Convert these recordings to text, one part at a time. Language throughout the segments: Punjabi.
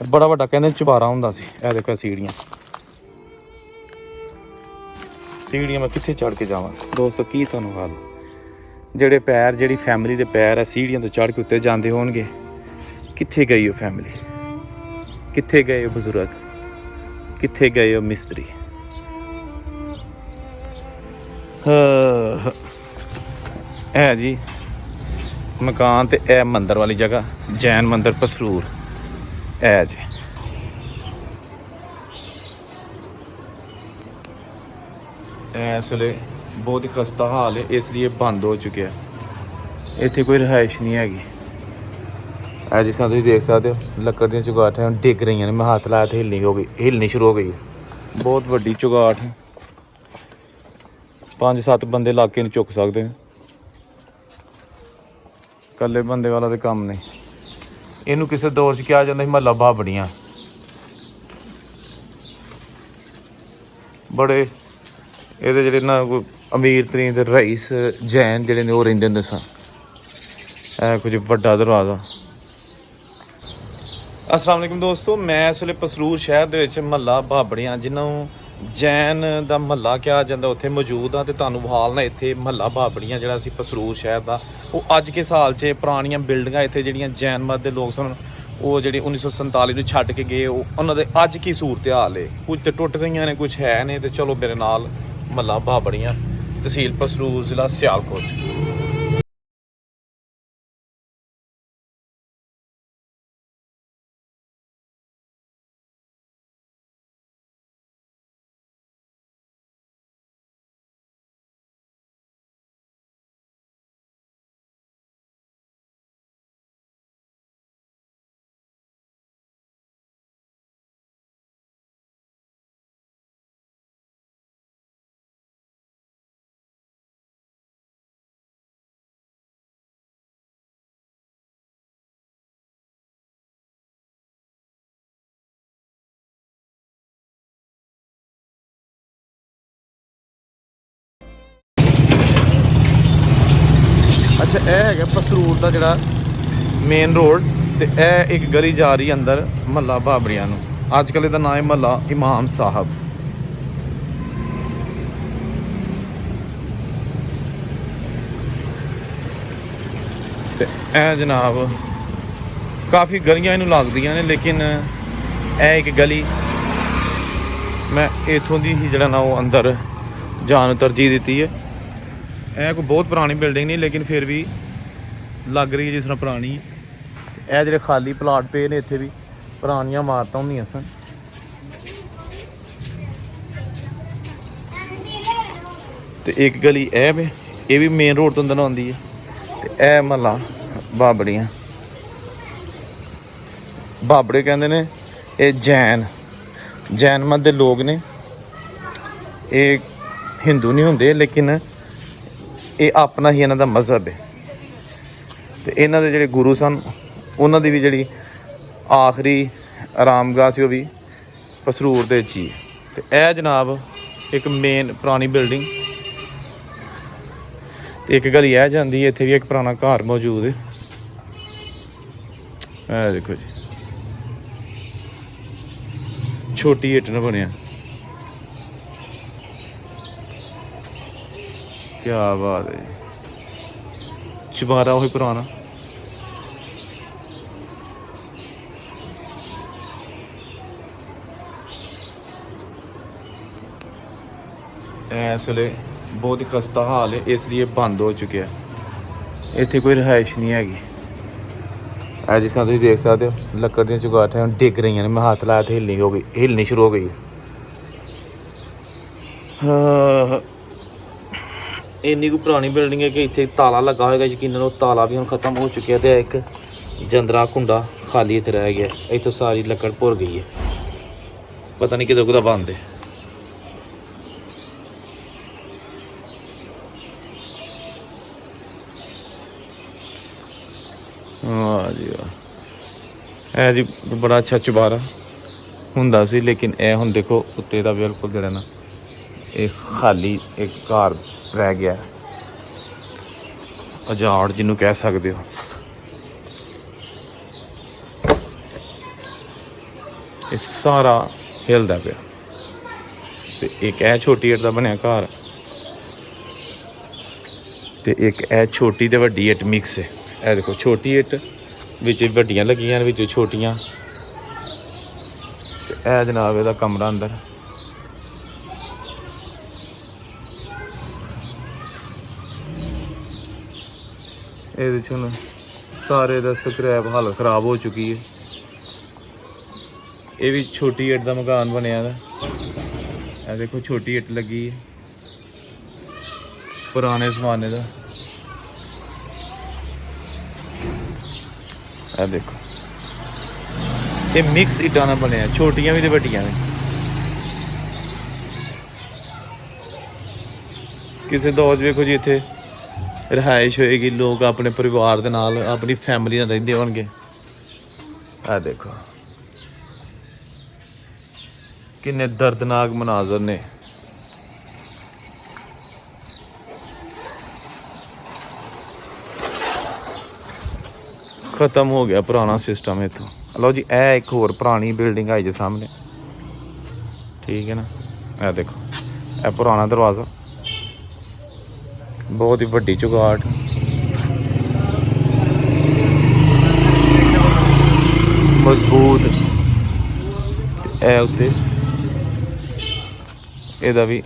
बड़ा वड्डा कहते चुबारा हुंदा सी। ए देखो सीढ़ियां मैं कित्थे चढ़ के जावां दोस्तों, की तुहानूं गल जेह्ड़े पैर जेह्ड़ी फैमिली दे पैर है सीढ़ियां तो चढ़ के उत्ते जांदे होणगे, कित्थे गई ओह् फैमिली, कित्थे गए ओह् बजुर्ग, कित्थे गए ओह् मिस्त्री। है जी मकान ते ए मंदर वाली जगह, जैन मंदिर पसरूर है जी। इस वेले बहुत ही खस्ता हाल है, इसलिए बंद हो चुके हैं। इत्थे कोई रिहाइश नहीं हैगी। जिस तरह तुम देख सकते हो लक्कड़ दी चुगाठां डिग रही ने, मैं हाथ लाया तो हिलनी शुरू हो गई है। बहुत वड्डी चुगाठ है, 5-7 बंदे ला के नहीं चुक सकते, कल्ले बंदे वाला तो काम नहीं। इनू किसी दौर च कहा जाता महला भाबड़ियां। बड़े ये जेह्ड़े ना कोई अमीर तरीन दे रईस जैन जेह्ड़े ने ओह् रहिंदे होंदे सन। कुछ वड्डा दरवाज़ा। अस्सलाम वालेकुम दोस्तों, मैं इस वेले पसरूर शहर दे विच महला भाबड़ियां जिन्हों जैन दा महला कहा जाता उत्थे मौजूद हाँ। तो तुहानूं विखालना इत्थे महला भाबड़ियां जिहड़ा सी पसरूर शहर दा। वो अज के साल च पुरानियां बिल्डिंगां इत्थे जिहड़ियां जैन मत दे लोग सन वो जिहड़ी 1947 नूं छड्ड के गए, उन्हां दे अज की सूरत हाल है। कुछ तो टुट गईयां ने, कुछ है ने। तो चलो मेरे नाल महला भाबड़ियां, तहसील पसरूर, जिला सियालकोट। अच्छा यह है पसरूर का जोड़ा मेन रोड, तो यह एक गली जा रही है अंदर महला भाबड़ियां नूं। अजकल इसका नाम है महला इमाम साहब। तो यह जनाब काफ़ी गलियां इनू लगदियां ने, लेकिन यह एक गली मैं इत्थों दी ही जड़ा ना वो अंदर जान तरजीह दी है। यह कोई बहुत पुरानी बिल्डिंग नहीं, लेकिन फिर भी लग रही है जिस तरह पुरानी। यह जो खाली प्लाट पे ने इत्थे भी पुरानियां इमारतां होंदियां सन। तो एक गली ये भी मेन रोड तो अंदर आती है। तो यह महला भाबड़ियां, भाबड़े कहते ने ये जैन मत दे लोग ने। ये हिंदू नहीं होंदे, लेकिन ये अपना ही इन्हां दा मजहब है। तो इन्हां दे जिहड़े गुरु सन उन्हां दी भी जिहड़ी आखिरी आरामगाह सी भी पसरूर दे ही। तो यह जनाब एक मेन पुरानी बिल्डिंग, एक गली यह जाती है। इत्थे भी एक पुराना घर मौजूद है। देखो जी छोटी इट ने बनया, क्या बात है। चुबारा वही पुराना। इस वेले बहुत ही खस्ता हाल है, इसलिए बंद हो चुके हैं। इत्थे कोई रिहाइश नहीं हैगी। जिस तरह तुम देख सकते हो लक्कड़ दी चुगाठां डिग रही ने, मैं हाथ लाया तो हिलनी शुरू हो गई। इन्नी कोई पुरानी बिल्डिंग है कि इत्थे ताला लगा होगा, यकीनन वो ताला भी हम खत्म हो चुके हैं। तो एक जंदरा कुंडा खाली इत्थे रह गया, इत्थों सारी लक्कड़ भुर गई है। पता नहीं किधर कुदा बंद है। वाह जी वाह। है जी बड़ा अच्छा चुबारा हुंदा सी, लेकिन यह हुण देखो उत्ते दा बिल्कुल जिहड़ा ना एक खाली एक घर रह गया, उजाड़ जिन्हों कह सकते हो। ਇਹ ਸਾਰਾ ਹਿਲਦਾ ਪਿਆ। ਤੇ ਇੱਕ ਇਹ ਛੋਟੀ ਇੱਟ ਦਾ ਬਣਿਆ ਘਰ, ਤੇ ਇੱਕ ਇਹ ਛੋਟੀ ਤੇ ਵੱਡੀ ਇੱਟ ਮਿਕਸ ਹੈ। ਇਹ ਦੇਖੋ ਛੋਟੀ ਇੱਟ ਵਿੱਚ ਵੱਡੀਆਂ ਲੱਗੀਆਂ ਨੇ, ਵਿੱਚ ਛੋਟੀਆਂ। ਤੇ ਇਹ ਜਨਾਬ ਇਹਦਾ ਕਮਰਾ ਅੰਦਰ। ਇਹਦੇ 'ਚ ਹੁਣ ਸਾਰੇ ਦਾ ਸਕ੍ਰੈਪ ਹਾਲਤ ਖ਼ਰਾਬ ਹੋ ਚੁੱਕੀ ਹੈ। ਇਹ ਵੀ ਛੋਟੀ ਇੱਟ ਦਾ ਮਕਾਨ ਬਣਿਆ ਦਾ। ਇਹ ਦੇਖੋ ਛੋਟੀ ਇੱਟ ਲੱਗੀ ਹੈ ਪੁਰਾਣੇ ਜ਼ਮਾਨੇ ਦਾ। ਇਹ ਦੇਖੋ ਇਹ ਮਿਕਸ ਇੱਟਾਂ ਨਾਲ ਬਣਿਆ, ਛੋਟੀਆਂ ਵੀ ਤੇ ਵੱਡੀਆਂ ਵੀ। ਕਿਸੇ ਦੌਰ 'ਚ ਵੇਖੋ ਜੀ ਇੱਥੇ ਰਿਹਾਇਸ਼ ਹੋਏਗੀ, ਲੋਕ ਆਪਣੇ ਪਰਿਵਾਰ ਦੇ ਨਾਲ ਆਪਣੀ ਫੈਮਿਲੀ ਨਾਲ ਰਹਿੰਦੇ ਹੋਣਗੇ। ਇਹ ਦੇਖੋ ਕਿੰਨੇ ਦਰਦਨਾਕ ਮਨਾਜ਼ਰ ਨੇ। ਖਤਮ ਹੋ ਗਿਆ ਪੁਰਾਣਾ ਸਿਸਟਮ ਇੱਥੋਂ। ਲਓ ਜੀ ਇਹ ਇੱਕ ਹੋਰ ਪੁਰਾਣੀ ਬਿਲਡਿੰਗ ਆਈ ਜੇ ਸਾਹਮਣੇ, ਠੀਕ ਹੈ ਨਾ। ਇਹ ਦੇਖੋ ਇਹ ਪੁਰਾਣਾ ਦਰਵਾਜ਼ਾ, ਬਹੁਤ ਹੀ ਵੱਡੀ ਚੁਗਾਟ। ਮਜ਼ਬੂਤ। ਇਹ ਉੱਤੇ ਇਹਦਾ ਵੀ,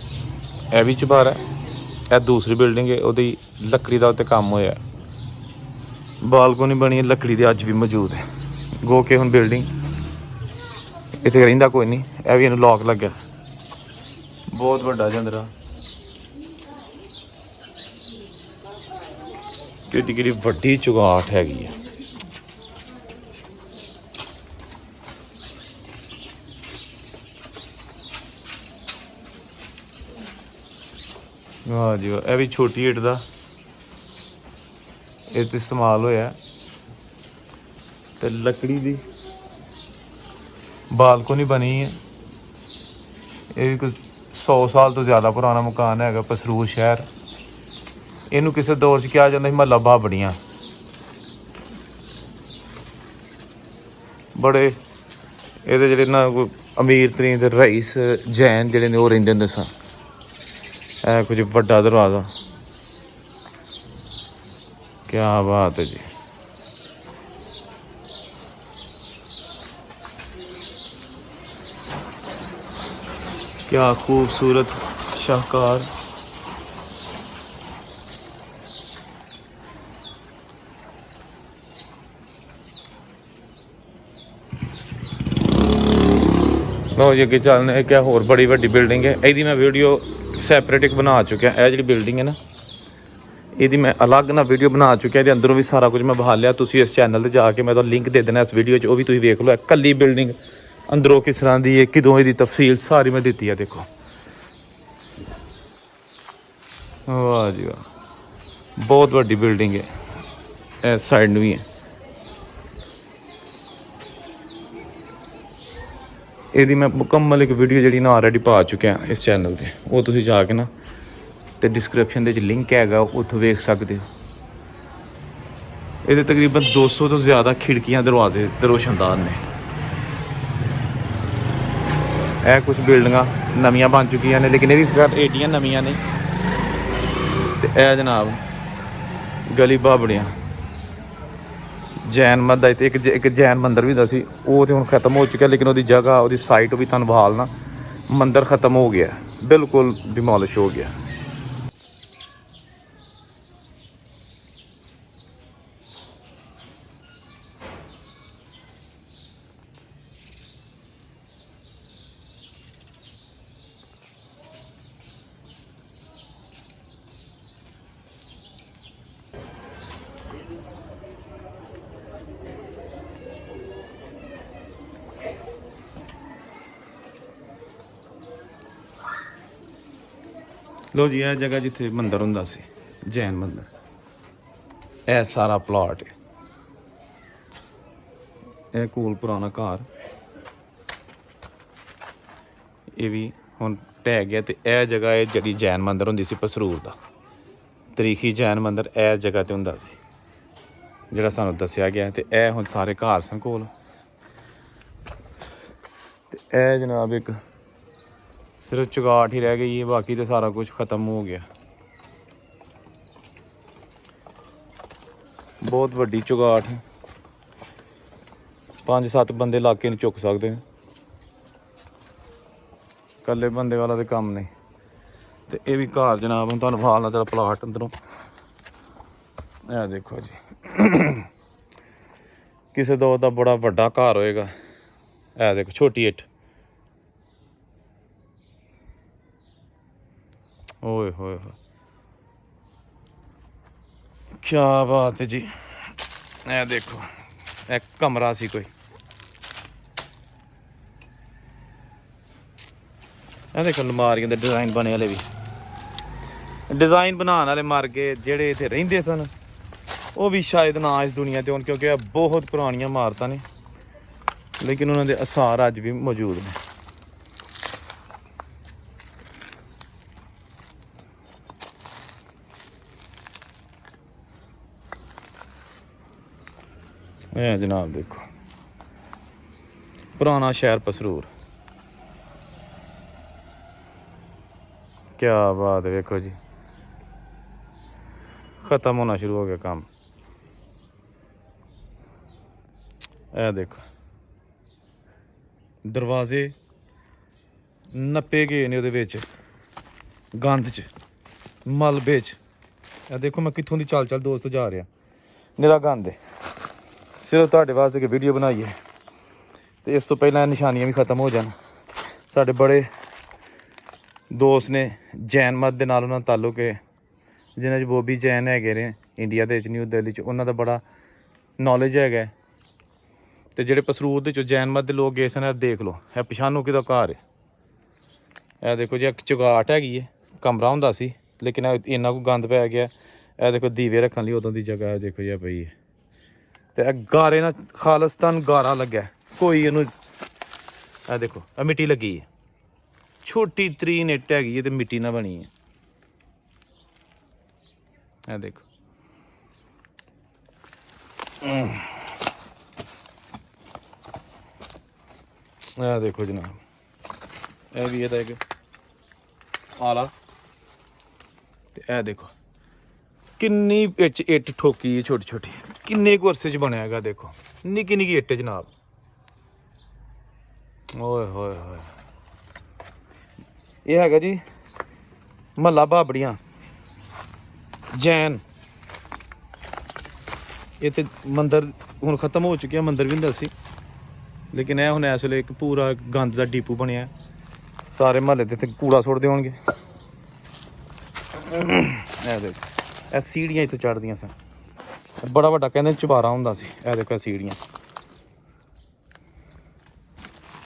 ਇਹ ਵੀ ਚੁਬਾਰਾ। ਇਹ ਦੂਸਰੀ ਬਿਲਡਿੰਗ ਹੈ, ਉਹਦੀ ਲੱਕੜੀ ਦਾ ਉੱਤੇ ਕੰਮ ਹੋਇਆ। ਬਾਲਕੋਨੀ ਬਣੀ ਹੈ ਲੱਕੜੀ ਦੀ, ਅੱਜ ਵੀ ਮੌਜੂਦ ਹੈ। ਗੋ ਕੇ ਹੁਣ ਬਿਲਡਿੰਗ ਇੱਥੇ ਰਹਿੰਦਾ ਕੋਈ ਨਹੀਂ। ਇਹ ਵੀ ਇਹਨੂੰ ਲੌਕ ਲੱਗਿਆ, ਬਹੁਤ ਵੱਡਾ ਜੰਦਰਾ। ਕਿਹੜੀ ਕਿਹੜੀ ਵੱਡੀ ਚੁਗਾਟ ਹੈਗੀ ਹੈ। ਵਾਹ ਜੀ ਵਾਹ। ਇਹ ਵੀ ਛੋਟੀ ਇੱਟ ਦਾ ਇਹ ਤੇ ਇਸਤੇਮਾਲ ਹੋਇਆ, ਤੇ ਲੱਕੜੀ ਦੀ ਬਾਲਕੋਨੀ ਬਣੀ ਹੈ। ਇਹ ਵੀ ਕੋਈ 100 ਸਾਲ ਤੋਂ ਜ਼ਿਆਦਾ ਪੁਰਾਣਾ ਮਕਾਨ ਹੈਗਾ ਪਸਰੂਰ ਸ਼ਹਿਰ। ਇਹਨੂੰ ਕਿਸੇ ਦੌਰ 'ਚ ਕਿਹਾ ਜਾਂਦਾ ਸੀ ਮਹੱਲਾ ਬਾਬੜੀਆਂ। ਬੜੇ ਇਹਦੇ ਜਿਹੜੇ ਨਾ ਕੋਈ ਅਮੀਰ ਤਰੀਨ ਦੇ ਰਈਸ ਜੈਨ ਜਿਹੜੇ ਨੇ ਉਹ ਰਹਿੰਦੇ ਹੁੰਦੇ ਸਨ। ਇਹ ਕੁਝ ਵੱਡਾ ਦਰਵਾਜ਼ਾ, ਕਿਆ ਬਾਤ ਹੈ ਜੀ। क्या खूबसूरत शाहकार। लो जी अगे चलने। एक होर बड़ी वड्डी बिल्डिंग है, यदी मैं वीडियो सैपरेट एक बना चुका। यह जी बिल्डिंग है ना, यदी मैं अलग ना वीडियो बना चुका। ये अंदरों भी सारा कुछ मैं बहा लिया। तुसीं इस चैनल पर जाके मैं तो लिंक दे देना इस वीडियो 'च, वो भी तुसीं वेख लो। कल्ली बिल्डिंग अंदरों किस तरह की है, किदों दी तफसील सारी मैं दी है। देखो वाह जी वाह, बहुत वड्डी बिल्डिंग है। इस साइड भी है। यदि मैं मुकम्मल एक वीडियो जी ना ऑलरेडी पा चुका इस चैनल पर, वो तुसीं जाके ना तो डिस्क्रिप्शन के लिंक हैगा, उत्थों वेख सकते हो। ये तकरीबन 200 तो ज़्यादा खिड़कियाँ दरवाजे ते रोशनदान ने। यह कुछ बिल्डिंगां नवीं बन चुकी ने, लेकिन ये भी एडियां नवीं नहीं। तो यह जनाब गली बाबड़ियाँ जैन मंदिर, एक जैन मंदिर भी सी, वो तो हुण खत्म हो चुका, लेकिन वो जगह वो साइट भी तुहानूं बहालना। मंदिर खत्म हो गया, बिल्कुल डिमोलिश हो गया। लो जी यह जगह जिथे मंदिर हुंदा सी, जैन मंदिर, यह सारा प्लॉट है। यह कोल पुराना घर, ये भी हुण ढह गया। तो यह जगह है जी जैन मंदिर हुंदी सी पसरूर दा, तरीखी जैन मंदिर यह जगह ते हुंदा सी, जिहड़ा सानूं दस्सिया गया। तो यह हुण सारे घर सन कोल। ਤੇ ਇਹ ਜਨਾਬ ਇੱਕ ਸਿਰਫ ਚੁਗਾਟ ਹੀ ਰਹਿ ਗਈ ਹੈ, ਬਾਕੀ ਤੇ ਸਾਰਾ ਕੁਝ ਖਤਮ ਹੋ ਗਿਆ। ਬਹੁਤ ਵੱਡੀ ਚੁਗਾਟ, 5-7 ਬੰਦੇ ਇਲਾਕੇ ਨੂੰ ਚੁੱਕ ਸਕਦੇ ਨੇ, ਇਕੱਲੇ ਬੰਦੇ ਵਾਲਾ ਤੇ ਕੰਮ ਨਹੀਂ। ਤੇ ਇਹ ਵੀ ਘਰ ਜਨਾਬ ਹੁਣ ਤੁਹਾਨੂੰ ਵਿਖਾ ਲਾ ਤੇਰਾ ਪਲਾਟ ਅੰਦਰੋਂ। ਇਹ ਦੇਖੋ ਜੀ, ਕਿਸੇ ਦਾ ਬੜਾ ਵੱਡਾ ਘਰ ਹੋਏਗਾ। ਇਹ ਦੇਖੋ ਛੋਟੀ ਇੱਟ, ਓਏ ਹੋਏ ਹੋਏ ਕਿਆ ਬਾਤ ਹੈ ਜੀ। ਇਹ ਦੇਖੋ ਇੱਕ ਕਮਰਾ ਸੀ ਕੋਈ, ਇਹ ਦੇਖੋ ਅਲਮਾਰੀਆਂ ਦੇ ਡਿਜ਼ਾਈਨ ਬਣੇ ਵਾਲੇ ਵੀ, ਡਿਜ਼ਾਈਨ ਬਣਾਉਣ ਵਾਲੇ ਮਰ ਗਏ। ਜਿਹੜੇ ਇੱਥੇ ਰਹਿੰਦੇ ਸਨ ਉਹ ਵੀ ਸ਼ਾਇਦ ਨਾ ਇਸ ਦੁਨੀਆ ਤੇ ਹੋਣ, ਕਿਉਂਕਿ ਇਹ ਬਹੁਤ ਪੁਰਾਣੀਆਂ ਇਮਾਰਤਾਂ ਨੇ, ਲੇਕਿਨ ਉਹਨਾਂ ਦੇ ਅਸਾਰ ਅੱਜ ਵੀ ਮੌਜੂਦ ਨੇ। ਇਹ ਜਨਾਬ ਦੇਖੋ ਪੁਰਾਣਾ ਸ਼ਹਿਰ ਪਸਰੂਰ, ਕਿਆ ਬਾਤ ਹੈ। ਵੇਖੋ ਜੀ ख़त्म होना शुरू हो गया काम। ਇਹ ਦੇਖੋ ਦਰਵਾਜ਼ੇ ਨੱਪੇ ਗਏ ਨੇ ਉਹਦੇ ਵਿੱਚ, ਗੰਦ 'ਚ, ਮਲਬੇ 'ਚ। ਇਹ ਦੇਖੋ ਮੈਂ ਕਿੱਥੋਂ ਦੀ ਚੱਲ ਦੋਸਤ ਜਾ ਰਿਹਾ, ਨਿਰਾ ਗੰਦ ਹੈ। ਸਿਰਫ ਤੁਹਾਡੇ ਵਾਸਤੇ ਕਿ ਵੀਡੀਓ ਬਣਾਈ ਹੈ ਤੇ ਇਸ ਤੋਂ ਪਹਿਲਾਂ ਨਿਸ਼ਾਨੀਆਂ ਵੀ ਖਤਮ ਹੋ ਜਾਣ। ਸਾਡੇ ਬੜੇ ਦੋਸਤ ਨੇ ਜੈਨ ਮਤ ਦੇ ਨਾਲ, ਉਹਨਾਂ ਦਾ ਤਾਲੁਕ ਹੈ, ਜਿਨ੍ਹਾਂ 'ਚ ਬੋਬੀ ਜੈਨ ਹੈਗੇ ਨੇ ਇੰਡੀਆ ਦੇ ਵਿੱਚ, ਨਿਊ ਦਿੱਲੀ 'ਚ। ਉਹਨਾਂ ਦਾ ਬੜਾ ਨੌਲੇਜ ਹੈਗਾ। ਤੇ ਜਿਹੜੇ ਪਸਰੂਰ ਦੇ 'ਚੋਂ ਜੈਨ ਮਤ ਦੇ ਲੋਕ ਗਏ ਸਨ, ਇਹ ਦੇਖ ਲਓ, ਇਹ ਪਛਾਣੋ ਕਿਹਦਾ ਘਰ ਹੈ। ਇਹ ਦੇਖੋ ਜੀ ਇੱਕ ਚੁਗਾਟ ਹੈਗੀ ਹੈ, ਕਮਰਾ ਹੁੰਦਾ ਸੀ, ਲੇਕਿਨ ਇੰਨਾ ਕੁ ਗੰਦ ਪੈ ਗਿਆ। ਇਹ ਦੇਖੋ ਦੀਵੇ ਰੱਖਣ ਲਈ ਉਦੋਂ ਦੀ ਜਗ੍ਹਾ ਦੇਖੋ ਜੀ ਪਈ ਹੈ। ਤੇ ਇਹ ਗਾਰੇ ਨਾਲ ਖਾਲਿਸਤਾਨ ਗਾਰਾ ਲੱਗਾ, ਕੋਈ ਇਹਨੂੰ। ਇਹ ਦੇਖੋ ਇਹ ਮਿੱਟੀ ਲੱਗੀ ਹੈ, ਛੋਟੀ ਤਰੀਨ ਇੱਟ ਹੈਗੀ ਹੈ ਤੇ ਮਿੱਟੀ ਨਾਲ ਬਣੀ ਹੈ। ਇਹ ਦੇਖੋ ਇਹ ਦੇਖੋ ਜਨਾਬ, ਇਹ ਵੀ ਇਹਦਾ ਇੱਕ ਆਲਾ। ਤੇ ਇਹ ਦੇਖੋ ਕਿੰਨੀ ਵਿੱਚ ਇੱਟ ਠੋਕੀ ਹੈ, ਛੋਟੀ ਛੋਟੀ, ਕਿੰਨੇ ਕੁ ਅਰਸੇ 'ਚ ਬਣਿਆ ਹੈਗਾ। ਦੇਖੋ ਨਿੱਕੀ ਨਿੱਕੀ ਇੱਟ ਜਨਾਬ, ਓਏ ਹੋਏ ਹੋਏ। ਇਹ ਹੈਗਾ ਜੀ ਮਹੱਲਾ ਭਾਬੜੀਆਂ ਜੈਨ। ਇਹ ਤੇ ਮੰਦਿਰ ਹੁਣ ਖਤਮ ਹੋ ਚੁੱਕਿਆ, ਮੰਦਿਰ ਵੀ ਹੁੰਦਾ ਸੀ, ਲੇਕਿਨ ਇਹ ਹੁਣ ਇਸ ਵੇਲੇ ਇੱਕ ਪੂਰਾ ਗੰਦ ਦਾ ਡੀਪੂ ਬਣਿਆ। ਸਾਰੇ ਮਹੱਲੇ ਦੇ ਇੱਥੇ ਕੂੜਾ ਸੁੱਟਦੇ ਹੋਣਗੇ। ਇਹ ਦੇਖੋ ਇਹ ਸੀੜੀਆਂ ਇੱਥੋਂ ਚੜ੍ਹਦੀਆਂ ਸਨ, ਬੜਾ ਵੱਡਾ ਕਹਿੰਦੇ ਚੁਬਾਰਾ ਹੁੰਦਾ ਸੀ। ਇਹ ਦੇਖੋ ਇਹ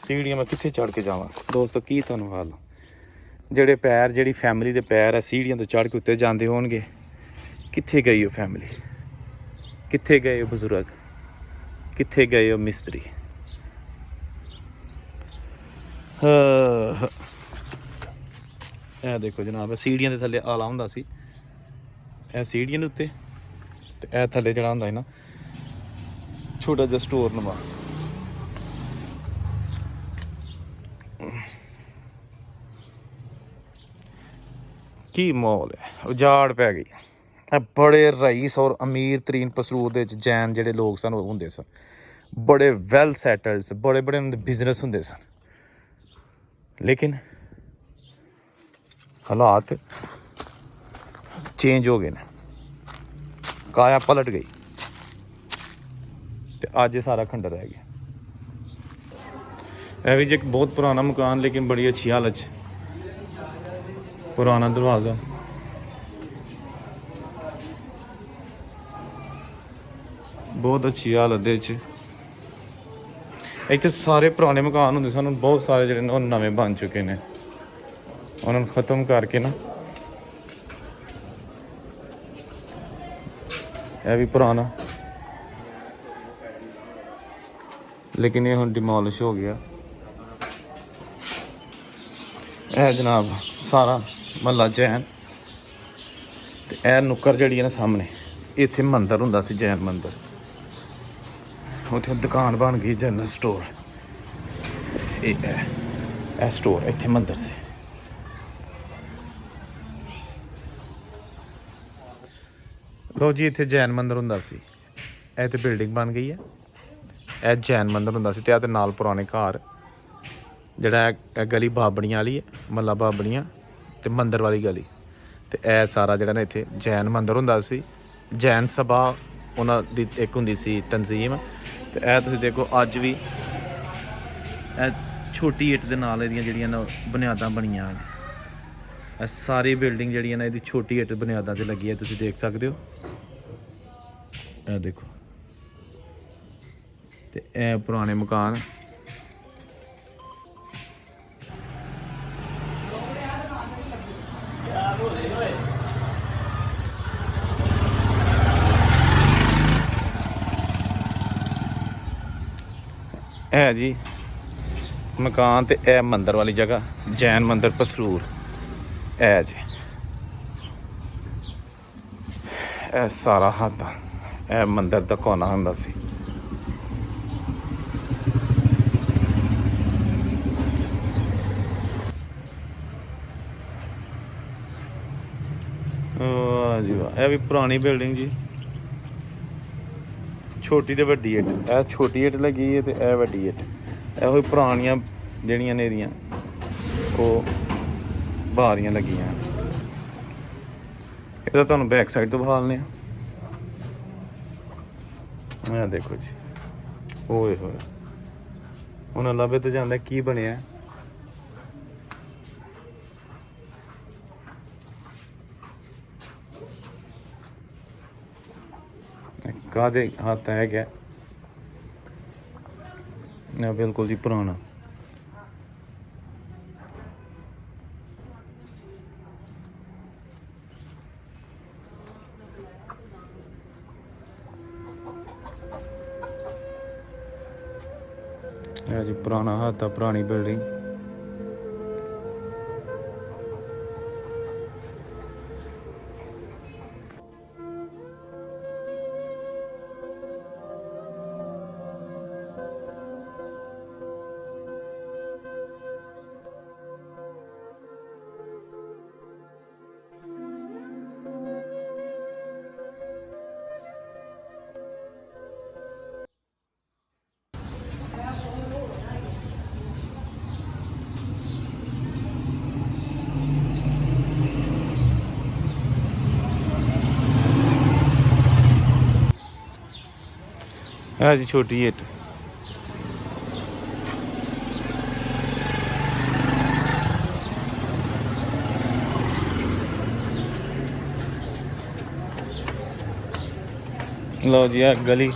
ਸੀੜੀਆਂ ਮੈਂ ਕਿੱਥੇ ਚੜ੍ਹ ਕੇ ਜਾਵਾਂ ਦੋਸਤੋ, ਕੀ ਤੁਹਾਨੂੰ ਹਾਲ। ਜਿਹੜੇ ਪੈਰ, ਜਿਹੜੀ ਫੈਮਿਲੀ ਦੇ ਪੈਰ ਆ ਸੀੜੀਆਂ ਤੋਂ ਚੜ੍ਹ ਕੇ ਉੱਤੇ ਜਾਂਦੇ ਹੋਣਗੇ, ਕਿੱਥੇ ਗਈ ਉਹ ਫੈਮਿਲੀ, ਕਿੱਥੇ ਗਏ ਉਹ ਬਜ਼ੁਰਗ, ਕਿੱਥੇ ਗਏ ਉਹ ਮਿਸਤਰੀ। ਇਹ ਦੇਖੋ ਜਨਾਬ ਸੀੜੀਆਂ ਦੇ ਥੱਲੇ ਆਲਾ ਹੁੰਦਾ ਸੀ, ਇਹ ਸੀੜੀਆਂ ਦੇ ਉੱਤੇ, ਤੇ ਇਹ ਥੱਲੇ ਜਿਹੜਾ ਹੁੰਦਾ ਹੈ ਨਾ ਛੋਟਾ ਜਿਹਾ ਸਟੋਰ ਨਵਾਂ। ਕੀ ਮਾਹੌਲ ਹੈ, ਉਜਾੜ ਪੈ ਗਈ। ਇਹ ਬੜੇ ਰਈਸ ਔਰ ਅਮੀਰ ਤਰੀਨ ਪਸਰੂਰ ਦੇ ਵਿੱਚ ਜੈਨ ਜਿਹੜੇ ਲੋਕ ਸਨ ਉਹ ਹੁੰਦੇ ਸਨ, ਬੜੇ ਵੈਲ ਸੈਟਲਡ, ਬੜੇ ਉਹਨਾਂ ਦੇ ਬਿਜ਼ਨਸ ਹੁੰਦੇ ਸਨ। ਲੇਕਿਨ ਹਾਲਾਤ ਚੇਂਜ ਹੋ ਗਏ ਨੇ, ਕਾਇਆ ਪਲਟ ਗਈ ਤੇ ਅੱਜ ਇਹ ਸਾਰਾ ਖੰਡਰ ਰਹਿ ਗਿਆ। ਇਹ ਵੀ ਜੇ ਇੱਕ ਬਹੁਤ ਪੁਰਾਣਾ ਮਕਾਨ, ਲੇਕਿਨ ਬੜੀ ਅੱਛੀ ਹਾਲਤ 'ਚ, ਪੁਰਾਣਾ ਦਰਵਾਜ਼ਾ, ਬਹੁਤ ਅੱਛੀ ਹਾਲਤ ਦੇ ਵਿੱਚ। ਇੱਥੇ ਸਾਰੇ ਪੁਰਾਣੇ ਮਕਾਨ ਹੁੰਦੇ ਸਨ, ਬਹੁਤ ਸਾਰੇ ਜਿਹੜੇ ਨੇ ਉਹ ਨਵੇਂ ਬਣ ਚੁੱਕੇ ਨੇ। ਉਹਨਾਂ ਨੂੰ ਖ਼ਤਮ ਕਰਕੇ ਨਾ, ਇਹ ਵੀ ਪੁਰਾਣਾ, ਲੇਕਿਨ ਇਹ ਹੁਣ ਡਿਮੋਲਿਸ਼ ਹੋ ਗਿਆ। ਇਹ ਜਨਾਬ ਸਾਰਾ ਮਹੱਲਾ ਜੈਨ। ਤੇ ਇਹ ਨੁੱਕਰ ਜਿਹੜੀ ਹੈ ਨਾ ਸਾਹਮਣੇ, ਇੱਥੇ ਮੰਦਿਰ ਹੁੰਦਾ ਸੀ, ਜੈਨ ਮੰਦਿਰ। ਉੱਥੇ ਦੁਕਾਨ ਬਣ ਗਈ ਜਨਰਲ ਸਟੋਰ। ਇਹ ਸਟੋਰ ਇੱਥੇ ਮੰਦਰ ਸੀ। ਲੋ ਜੀ ਇੱਥੇ ਜੈਨ ਮੰਦਰ ਹੁੰਦਾ ਸੀ। ਇਹ ਤੇ ਬਿਲਡਿੰਗ ਬਣ ਗਈ ਹੈ। ਇਹ ਜੈਨ ਮੰਦਰ ਹੁੰਦਾ ਸੀ ਤੇ ਆ ਤੇ ਨਾਲ ਪੁਰਾਣੇ ਘਰ ਜਿਹੜਾ ਇਹ ਗਲੀ ਬਾਬੜੀਆਂ ਵਾਲੀ ਹੈ, ਮੱਲਾ ਬਾਬੜੀਆਂ ਤੇ ਮੰਦਰ ਵਾਲੀ ਗਲੀ। ਤੇ ਇਹ ਸਾਰਾ ਜਿਹੜਾ ਨਾ ਇੱਥੇ ਜੈਨ ਮੰਦਰ ਹੁੰਦਾ ਸੀ। ਜੈਨ ਸਭਾ ਉਹਨਾਂ ਦੀ ਇੱਕ ਹੁੰਦੀ ਸੀ ਤਨਜ਼ੀਮ। ਤੇ ਇਹ ਤੁਸੀਂ ਦੇਖੋ ਅੱਜ ਵੀ ਇਹ ਛੋਟੀ ਇੱਟ ਦੇ ਨਾਲ ਇਹਦੀਆਂ ਜਿਹੜੀਆਂ ਨਾ ਬੁਨਿਆਦਾਂ ਬਣੀਆਂ। ਇਹ ਸਾਰੀ ਬਿਲਡਿੰਗ ਜਿਹੜੀ ਹੈ ਨਾ ਇਹਦੀ ਛੋਟੀ ਇੱਟ ਬੁਨਿਆਦਾਂ 'ਤੇ ਲੱਗੀ ਹੈ, ਤੁਸੀਂ ਦੇਖ ਸਕਦੇ ਹੋ। ਇਹ ਦੇਖੋ ਤੇ ਇਹ ਪੁਰਾਣੇ ਮਕਾਨ। ਇਹ ਜੀ ਮਕਾਨ ਤੇ ਇਹ ਮੰਦਰ ਵਾਲੀ ਜਗ੍ਹਾ ਜੈਨ ਮੰਦਰ ਪਸਰੂਰ। ਇਹ ਜੀ ਇਹ ਸਾਰਾ ਹੱਦ ਇਹ ਮੰਦਰ ਦਾ ਕੋਨਾ ਹੁੰਦਾ ਸੀ। ਵਾਹ ਜੀ ਵਾਹ, ਇਹ ਵੀ ਪੁਰਾਣੀ ਬਿਲਡਿੰਗ ਜੀ। ਛੋਟੀ ਤੇ ਵੱਡੀ ਇੱਟ, ਇਹ ਛੋਟੀ ਇੱਟ ਲੱਗੀ ਹੈ ਤੇ ਇਹ ਵੱਡੀ ਇੱਟ। ਇਹੋ ਹੀ ਪੁਰਾਣੀਆਂ ਜਿਹੜੀਆਂ ਨੇ ਇਹਦੀਆਂ ਉਹ ਬਾਰੀਆਂ ਲੱਗੀਆਂ। ਇਹਦਾ ਤੁਹਾਨੂੰ ਬੈਕ ਸਾਈਡ ਤੋਂ ਵਿਖਾ ਲੈਂਦੇ ਆ। ਇਹ ਦੇਖੋ ਜੀ, ਓਏ ਹੋਏ ਹੁਣ ਲੱਭੇ ਤੋਂ ਜਾਂਦਾ ਕੀ ਬਣਿਆ। ਕਾਹਦੇ ਹੱਥ ਹੈਗਾ ਇਹ ਬਿਲਕੁਲ ਜੀ ਪੁਰਾਣਾ। ਇਹ ਜੀ ਪੁਰਾਣਾ ਹੱਥ ਆ, ਪੁਰਾਣੀ ਬਿਲਡਿੰਗ। ਇਹ ਜੀ ਛੋਟੀ ਇੱਟ। ਲਓ ਜੀ ਇਹ ਗਲੀ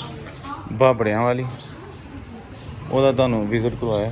ਬਾਬੜਿਆਂ ਵਾਲੀ, ਉਹਦਾ ਤੁਹਾਨੂੰ ਵਿਜ਼ਿਟ ਕਰਵਾਇਆ।